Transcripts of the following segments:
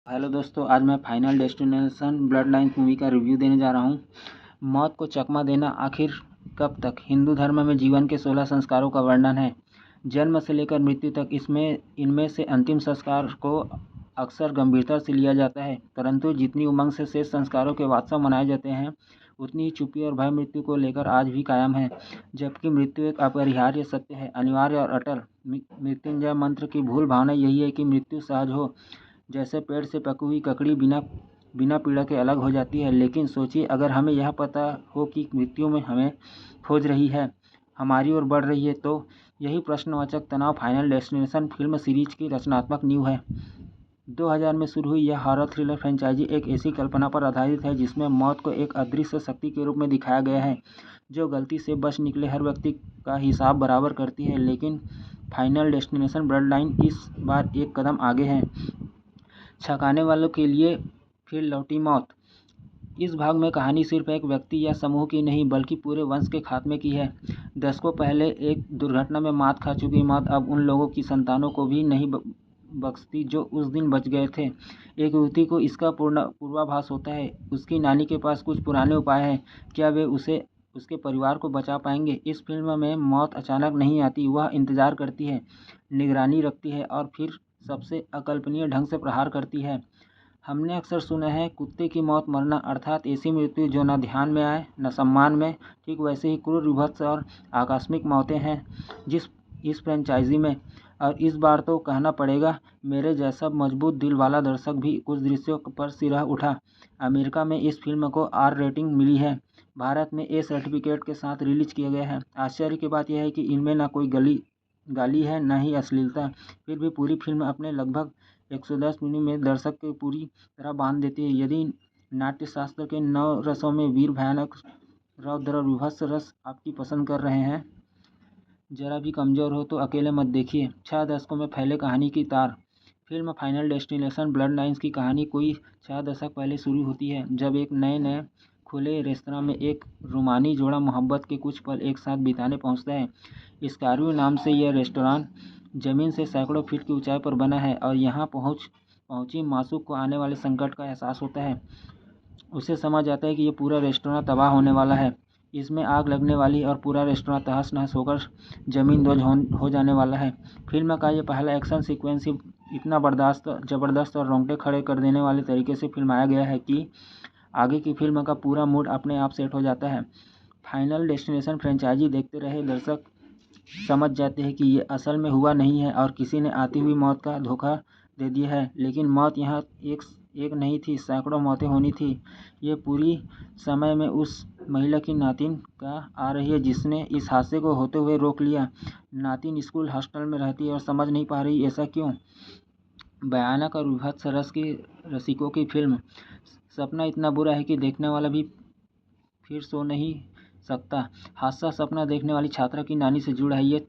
Hello दोस्तों, आज मैं final Destination blood lines movie का रिव्यू देने जा रहा हूँ। मौत को चकमा देना आखिर कब तक? हिंदू धर्म में जीवन के 16 संस्कारों का वर्णन है। जन्म से लेकर मृत्यु तक इनमें से अंतिम संस्कार को अक्सर गंभीरता से लिया जाता है, परंतु जितनी उमंग से शेष संस्कारों के वास्तव मनाए जाते हैं, उतनी ही चुप्पी और भय मृत्यु को लेकर आज भी कायम है। जबकि मृत्यु एक अपरिहार्य सत्य है, अनिवार्य और अटल। मृत्युंजय मंत्र की भूल भावना यही है कि मृत्यु सहज हो, जैसे पेड़ से पकी हुई ककड़ी बिना बिना पीड़ा के अलग हो जाती है। लेकिन सोचिए, अगर हमें यह पता हो कि मृत्यु में हमें खोज रही है, हमारी ओर बढ़ रही है, तो यही प्रश्नवाचक तनाव फाइनल डेस्टिनेशन फिल्म सीरीज की रचनात्मक नींव है। 2000 में शुरू हुई यह हॉरर थ्रिलर फ्रेंचाइजी एक ऐसी कल्पना पर आधारित है जिसमें मौत को एक अदृश्य शक्ति के रूप में दिखाया गया है, जो गलती से बच निकले हर व्यक्ति का हिसाब बराबर करती है। लेकिन फाइनल डेस्टिनेशन ब्लड लाइन इस बार एक कदम आगे है। छकाने वालों के लिए फिर लौटी मौत। इस भाग में कहानी सिर्फ एक व्यक्ति या समूह की नहीं, बल्कि पूरे वंश के खात्मे की है। दशकों पहले एक दुर्घटना में मात खा चुकी मौत अब उन लोगों की संतानों को भी नहीं बख्शती जो उस दिन बच गए थे। एक युवती को इसका पूर्वाभास होता है। उसकी नानी के पास कुछ पुराने उपाय हैं। क्या वे उसके परिवार को बचा पाएंगे? इस फिल्म में मौत अचानक नहीं आती, वह इंतजार करती है, निगरानी रखती है और फिर सबसे अकल्पनीय ढंग से प्रहार करती है। हमने अक्सर सुना है, कुत्ते की मौत मरना, अर्थात ऐसी मृत्यु जो न ध्यान में आए न सम्मान में। ठीक वैसे ही क्रूर, विभत्स और आकस्मिक मौतें हैं जिस इस फ्रेंचाइजी में। और इस बार तो कहना पड़ेगा, मेरे जैसा मजबूत दिल वाला दर्शक भी कुछ दृश्यों पर सिरह उठा। अमेरिका में इस फिल्म को आर रेटिंग मिली है। भारत में ए सर्टिफिकेट के साथ रिलीज किया गया है। आश्चर्य की बात यह है कि इनमें न कोई गाली है, न ही अश्लीलता। फिर भी पूरी फिल्म अपने लगभग 110 मिनट में दर्शक को पूरी तरह बांध देती है। यदि नाट्यशास्त्र के 9 रसों में वीर, भयानक, रौद्र और विभत्स रस आपकी पसंद कर रहे हैं, जरा भी कमज़ोर हो तो अकेले मत देखिए। 6 दशकों में फैले कहानी की तार। Film Final Destination blood lines की कहानी कोई 6 दशक पहले शुरू होती है, जब एक नए खुले रेस्तरां में एक रूमानी जोड़ा मोहब्बत के कुछ पल एक साथ बिताने पहुंचता है। स्कारव्यू नाम से यह रेस्टोरेंट ज़मीन से सैकड़ों फीट की ऊंचाई पर बना है और यहाँ पहुंची मासूक को आने वाले संकट का एहसास होता है। उसे समझ आता है कि ये पूरा रेस्टोरेंट तबाह होने वाला है, इसमें आग लगने वाली और पूरा रेस्टोरेंट तहस नहस होकर ज़मींदोज़ हो जाने वाला है। फिल्म का ये पहला एक्शन सीक्वेंस ही इतना ज़बरदस्त और रोंगटे खड़े कर देने वाले तरीके से फिल्माया गया है कि आगे की फिल्म का पूरा मूड अपने आप सेट हो जाता है। फाइनल डेस्टिनेशन फ्रेंचाइजी देखते रहे दर्शक समझ जाते हैं कि ये असल में हुआ नहीं है और किसी ने आती हुई मौत का धोखा दे दिया है। लेकिन मौत यहाँ एक नहीं थी, सैकड़ों मौतें होनी थी। ये पूरी समय में उस महिला की नातिन का आ रही है जिसने इस हादसे को होते हुए रोक लिया। नातिन स्कूल हॉस्टल में रहती है और समझ नहीं पा रही ऐसा क्यों। भयानक और विभत्स रस की रसिकों की फिल्म। सपना इतना बुरा है कि देखने वाला भी फिर सो नहीं सकता। हादसा सपना देखने वाली छात्रा की नानी से जुड़ा है। ये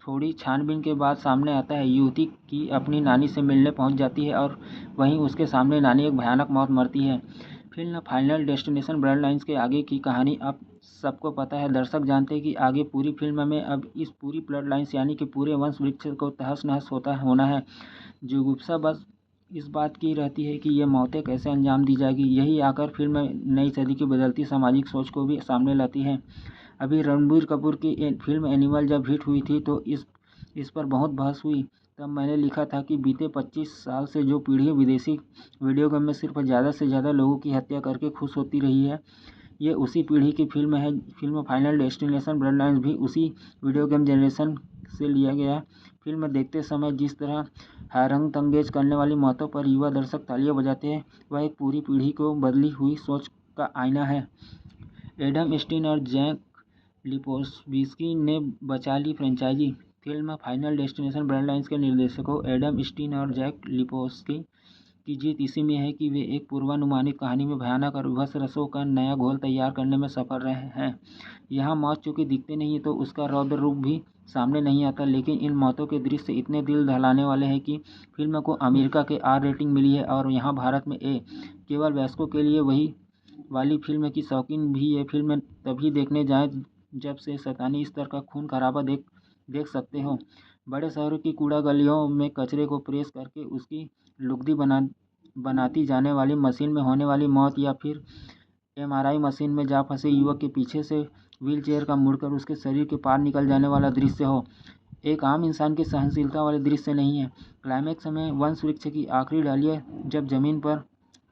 थोड़ी छानबीन के बाद सामने आता है। युवती की अपनी नानी से मिलने पहुंच जाती है और वहीं उसके सामने नानी एक भयानक मौत मरती है। Film Final Destination Bloodlines के आगे की कहानी अब सबको पता है। दर्शक जानते हैं कि आगे पूरी फिल्म में अब इस पूरी ब्लड लाइन्स यानी कि पूरे वंश वृक्ष को तहस नहस होना है। जुगुप्सा बस इस बात की रहती है कि ये मौतें कैसे अंजाम दी जाएगी। यही आकर फिल्म नई सदी की बदलती सामाजिक सोच को भी सामने लाती है। अभी रणबीर कपूर की फिल्म एनिमल जब हिट हुई थी तो इस पर बहुत बहस हुई। तब मैंने लिखा था कि बीते 25 साल से जो पीढ़ी विदेशी वीडियो गेम में सिर्फ ज़्यादा से ज़्यादा लोगों की हत्या करके खुश होती रही है, ये उसी पीढ़ी की फिल्म है। Film Final Destination blood lines भी उसी वीडियो गेम जनरेशन से लिया गया। फिल्म देखते समय जिस तरह हैरत अंगेज करने वाली मौतों पर युवा दर्शक तालियां बजाते हैं, वह एक पूरी पीढ़ी को बदली हुई सोच का आईना है। एडम स्टीन और जैक लिपोवित्स्की ने बचा ली franchise. Film Final Destination Bloodlines के निर्देशकों एडम स्टीन और जैक लिपोवित्स्की की जीत इसी में है कि वे एक पूर्वानुमानित कहानी में भयानक और विभत्स रसों का नया घोल तैयार करने में सफल रहे हैं। यहाँ मौत चूंकि दिखती नहीं है तो उसका रौद्र रूप भी सामने नहीं आता, लेकिन इन मौतों के दृश्य इतने दिल दहलाने वाले हैं कि फिल्म को अमेरिका के आर रेटिंग मिली है और यहाँ भारत में ए। केवल वयस्कों के लिए वही वाली फिल्म की शौकीन भी ये फिल्म तभी देखने जाएं जब से शैतानी स्तर का खून खराबा देख सकते हो। बड़े शहरों की कूड़ा गलियों में कचरे को प्रेस करके उसकी लुगदी बनाती जाने वाली मशीन में होने वाली मौत या फिर MRI मशीन में जा फंसे युवक के पीछे से व्हीलचेयर का मुड़कर उसके शरीर के पार निकल जाने वाला दृश्य हो, एक आम इंसान की सहनशीलता वाले दृश्य नहीं है। क्लाइमैक्स में वंश वृक्ष की आखिरी डालियाँ जब जमीन पर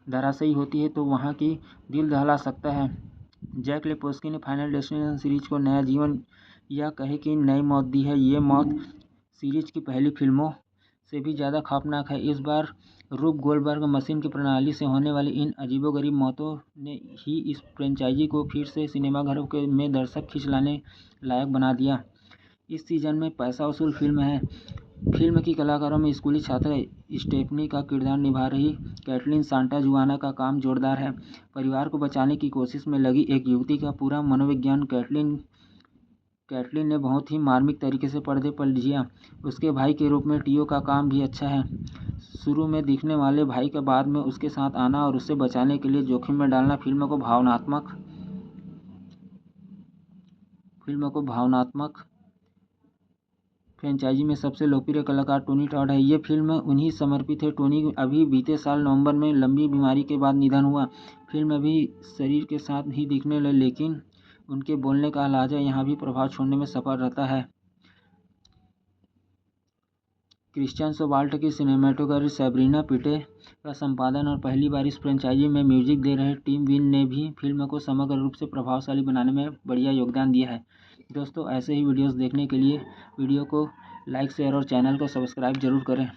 धराशायी होती है तो वहाँ की दिल दहला सकता है। जैक लेपोस्की ने फाइनल डेस्टिनेशन सीरीज को नया जीवन या कहे कि नई मौत दी है। ये मौत सीरीज की पहली फिल्मों से भी ज़्यादा खौफनाक है। इस बार रूप गोल्डबर्ग मशीन की प्रणाली से होने वाली इन अजीबोगरीब मौतों ने ही इस फ्रेंचाइजी को फिर से सिनेमाघरों के में दर्शक खींच लाने लायक बना दिया। इस सीजन में पैसा वसूल फिल्म है। फिल्म की कलाकारों में स्कूली छात्रा स्टेफनी का किरदार निभा रही कैटलीन सांटा जुआना का काम जोरदार है। परिवार को बचाने की कोशिश में लगी एक युवती का पूरा मनोविज्ञान कैटलीन ने बहुत ही मार्मिक तरीके से पर्दे पर जिया। उसके भाई के रूप में टियो का काम भी अच्छा है। शुरू में दिखने वाले भाई का बाद में उसके साथ आना और उसे बचाने के लिए जोखिम में डालना फिल्म को भावनात्मक फ्रेंचाइजी में सबसे लोकप्रिय कलाकार टोनी टॉड है। ये फिल्म उन्हीं समर्पित है। टोनी अभी बीते साल नवंबर में लंबी बीमारी के बाद निधन हुआ। फिल्म अभी शरीर के साथ ही दिखने लगे, लेकिन उनके बोलने का लहजा यहाँ भी प्रभाव छोड़ने में सफल रहता है। क्रिश्चियन सोबाल्ट की सिनेमेटोग्राफी, सैब्रिना पिटे का संपादन और पहली बार इस फ्रेंचाइजी में म्यूजिक दे रहे टिम विन ने भी फिल्म को समग्र रूप से प्रभावशाली बनाने में बढ़िया योगदान दिया है। दोस्तों, ऐसे ही वीडियोस देखने के लिए वीडियो को लाइक, शेयर और चैनल को सब्सक्राइब जरूर करें।